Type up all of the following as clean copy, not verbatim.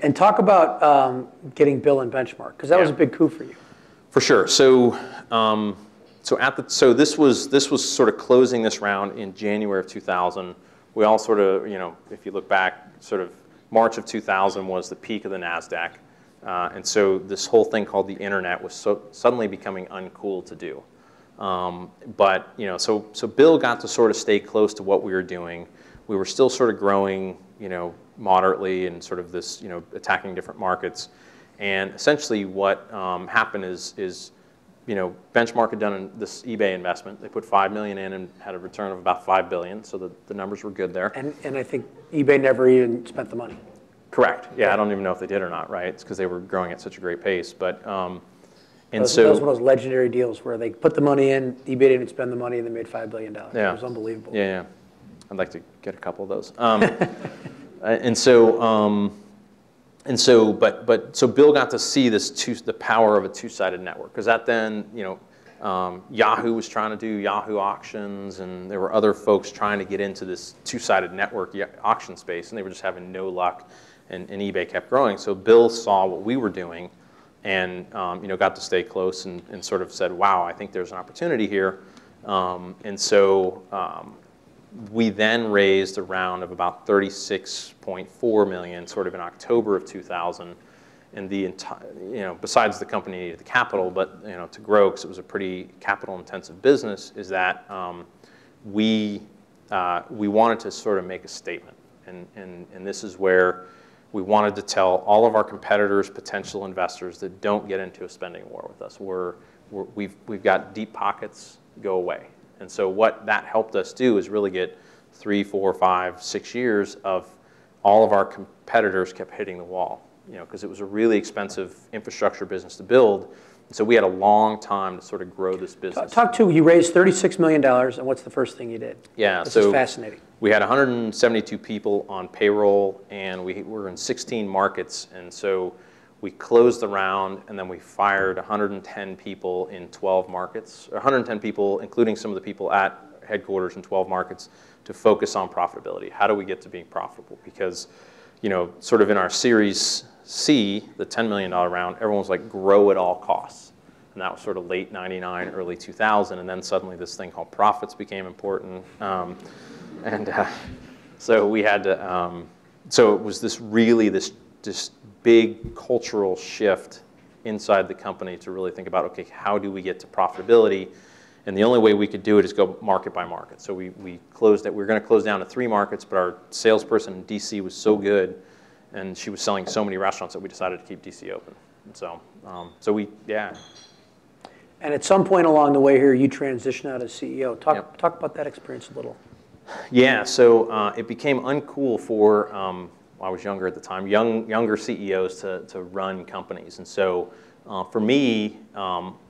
And talk about getting Bill and Benchmark, because that was a big coup for you. For sure. So, so this was sort of closing this round in January of 2000. We all sort of, if you look back, sort of March of 2000 was the peak of the NASDAQ. And so this whole thing called the internet was suddenly becoming uncool to do. But, so Bill got to sort of stay close to what we were doing. We were still sort of growing, moderately and sort of this, attacking different markets. And essentially what happened is Benchmark had done this eBay investment. They put $5 million in and had a return of about $5 billion, so the numbers were good there. And I think eBay never even spent the money. Correct. Yeah, I don't even know if they did or not, right? It's because they were growing at such a great pace. But that was one of those legendary deals where they put the money in, eBay didn't spend the money, and they made $5 billion. Yeah. It was unbelievable. Yeah. I'd like to get a couple of those. So Bill got to see the power of a two-sided network, because that then, Yahoo was trying to do Yahoo auctions, and there were other folks trying to get into this two-sided network auction space, and they were just having no luck, and eBay kept growing. So Bill saw what we were doing, and got to stay close and sort of said, wow, I think there's an opportunity here. We then raised a round of about $36.4 million, sort of in October of 2000, and the entire, besides the company needed the capital, but to grow, because it was a pretty capital-intensive business, is that we wanted to sort of make a statement, and this is where we wanted to tell all of our competitors, potential investors, that don't get into a spending war with us. We've got deep pockets, go away. And so what that helped us do is really get 3, 4, 5, 6 years of all of our competitors kept hitting the wall, because it was a really expensive infrastructure business to build. And so we had a long time to sort of grow this business. You raised $36 million, and what's the first thing you did? Yeah, this is fascinating. We had 172 people on payroll, and we were in 16 markets, and so we closed the round, and then we fired 110 people in 12 markets, 110 people, including some of the people at headquarters in 12 markets, to focus on profitability. How do we get to being profitable? Because, sort of in our Series C, the $10 million round, everyone was like, grow at all costs. And that was sort of late 99, early 2000, and then suddenly this thing called profits became important. So we had to, so it was this big cultural shift inside the company to really think about, okay, how do we get to profitability? And the only way we could do it is go market by market. So we closed it. We were going to close down to 3 markets, but our salesperson in DC was so good, and she was selling so many restaurants that we decided to keep DC open. And so, yeah. And at some point along the way here, you transitioned out as CEO. Talk about that experience a little. Yeah, so it became uncool for, I was younger at the time, younger CEOs to run companies. And so for me,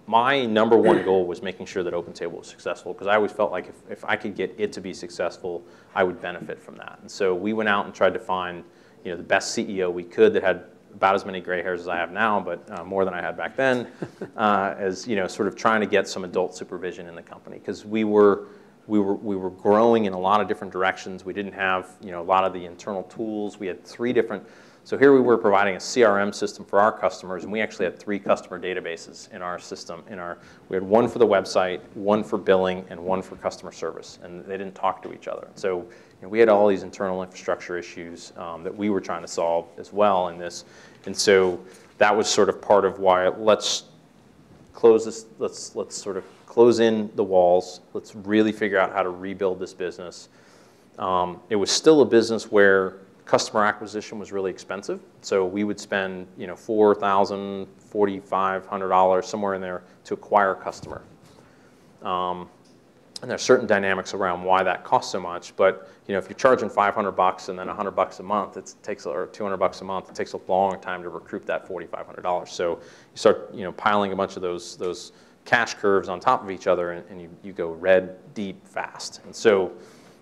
my #1 goal was making sure that OpenTable was successful, because I always felt like if I could get it to be successful, I would benefit from that. And so we went out and tried to find the best CEO we could that had about as many gray hairs as I have now, but more than I had back then, as sort of trying to get some adult supervision in the company, because we were growing in a lot of different directions. We didn't have a lot of the internal tools. We had 3 different. So here we were providing a CRM system for our customers, and we actually had 3 customer databases in our system. We had 1 for the website, 1 for billing, and 1 for customer service, and they didn't talk to each other. So we had all these internal infrastructure issues that we were trying to solve as well in this, and so that was sort of part of why let's close this. Let's sort of close in the walls. Let's really figure out how to rebuild this business. It was still a business where customer acquisition was really expensive. So we would spend $4,000, $4,500, somewhere in there, to acquire a customer. And there's certain dynamics around why that costs so much. But if you're charging $500 and then $100 a month, or $200 a month, it takes a long time to recruit that $4,500. So you start piling a bunch of those cash curves on top of each other, and you go red deep fast. And so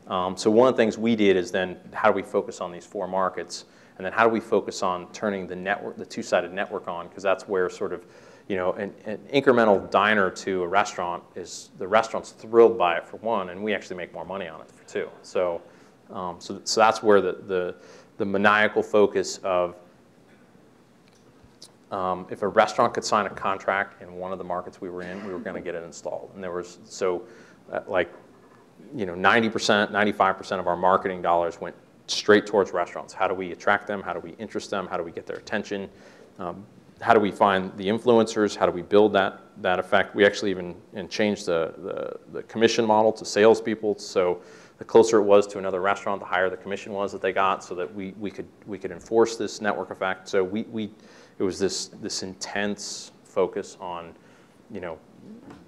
one of the things we did is then, how do we focus on these 4 markets, and then how do we focus on turning the two-sided network on, because that's where sort of an incremental diner to a restaurant is, the restaurant's thrilled by it for 1, and we actually make more money on it for 2. So that's where the maniacal focus of if a restaurant could sign a contract in one of the markets we were in, we were going to get it installed. And there was, so like, 90%, 95% of our marketing dollars went straight towards restaurants. How do we attract them? How do we interest them? How do we get their attention? How do we find the influencers? How do we build that effect? We actually even changed the commission model to salespeople. So the closer it was to another restaurant, the higher the commission was that they got, so that we could enforce this network effect. So it was this intense focus on,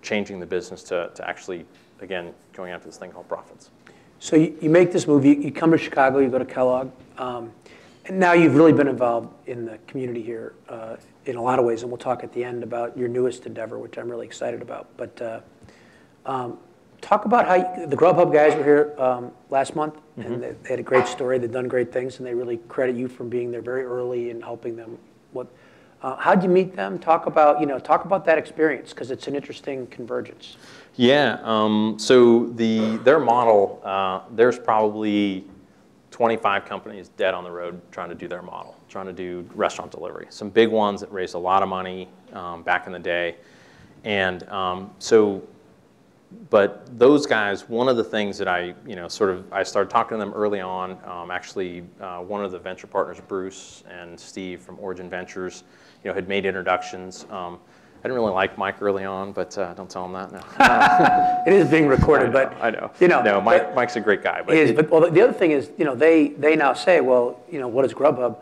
changing the business to actually, again, going after this thing called profits. So you make this move, you come to Chicago, you go to Kellogg, and now you've really been involved in the community here in a lot of ways, and we'll talk at the end about your newest endeavor, which I'm really excited about. But talk about how the GrubHub guys were here last month, and they had a great story. They've done great things, and they really credit you for being there very early and helping them. How'd you meet them? Talk about that experience, because it's an interesting convergence. Yeah. So their model, there's probably 25 companies dead on the road trying to do their model, trying to do restaurant delivery. Some big ones that raised a lot of money back in the day. And but those guys, one of the things that I started talking to them early on. Actually, one of the venture partners, Bruce and Steve from Origin Ventures, had made introductions. I didn't really like Mike early on, but don't tell him that now. It is being recorded, I know. No, Mike's a great guy. But it is. But the other thing is, they now say, well, what is GrubHub?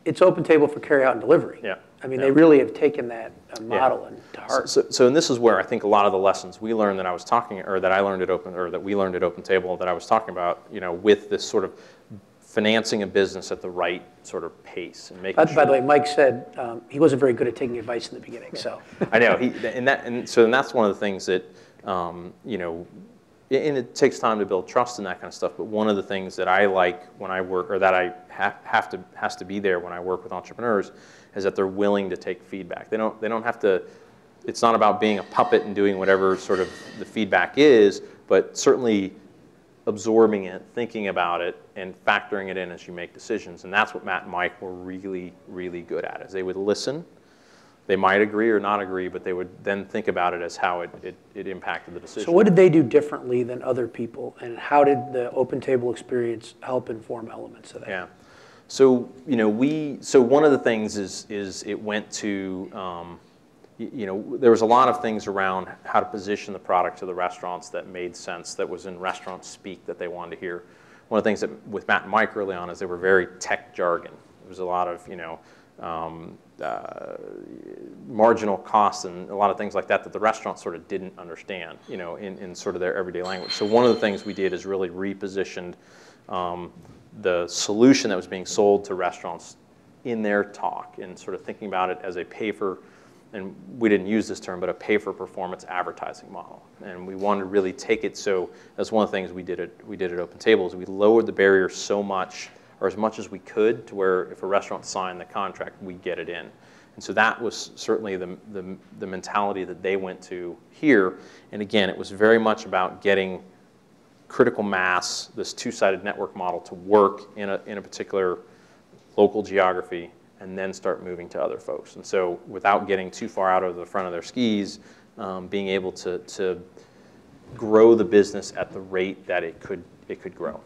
It's OpenTable for carry out and delivery. Yeah. I mean, they really have taken that model to heart. So and this is where I think a lot of the lessons we learned that I was talking, or that I learned at that we learned at OpenTable, that I was talking about, with this sort of financing a business at the right sort of pace and making sure. By the way, Mike said he wasn't very good at taking advice in the beginning. So I know and that's one of the things that and it takes time to build trust and that kind of stuff. But one of the things that I like when I work, or that I has to be there when I work with entrepreneurs, is that they're willing to take feedback. They don't have to. It's not about being a puppet and doing whatever sort of the feedback is, but certainly absorbing it, thinking about it, and factoring it in as you make decisions. And that's what Matt and Mike were really, really good at. Is they would listen. They might agree or not agree, but they would then think about it as how it impacted the decision. So what did they do differently than other people, and how did the OpenTable experience help inform elements of that? Yeah. So so one of the things is it went to there was a lot of things around how to position the product to the restaurants that made sense, that was in restaurant speak that they wanted to hear. One of the things that with Matt and Mike early on is they were very tech jargon. There was a lot of marginal costs and a lot of things like that the restaurants sort of didn't understand, in sort of their everyday language. So one of the things we did is really repositioned the solution that was being sold to restaurants in their talk, and sort of thinking about it as a pay for, and we didn't use this term, but a pay for performance advertising model. And we wanted to really take it, so that's one of the things we did at OpenTable, is we lowered the barrier so much, or as much as we could, to where if a restaurant signed the contract, we'd get it in. And so that was certainly the mentality that they went to here. And again, it was very much about getting critical mass, this two-sided network model, to work in a particular local geography, and then start moving to other folks. And so without getting too far out of the front of their skis, being able to grow the business at the rate that it could grow.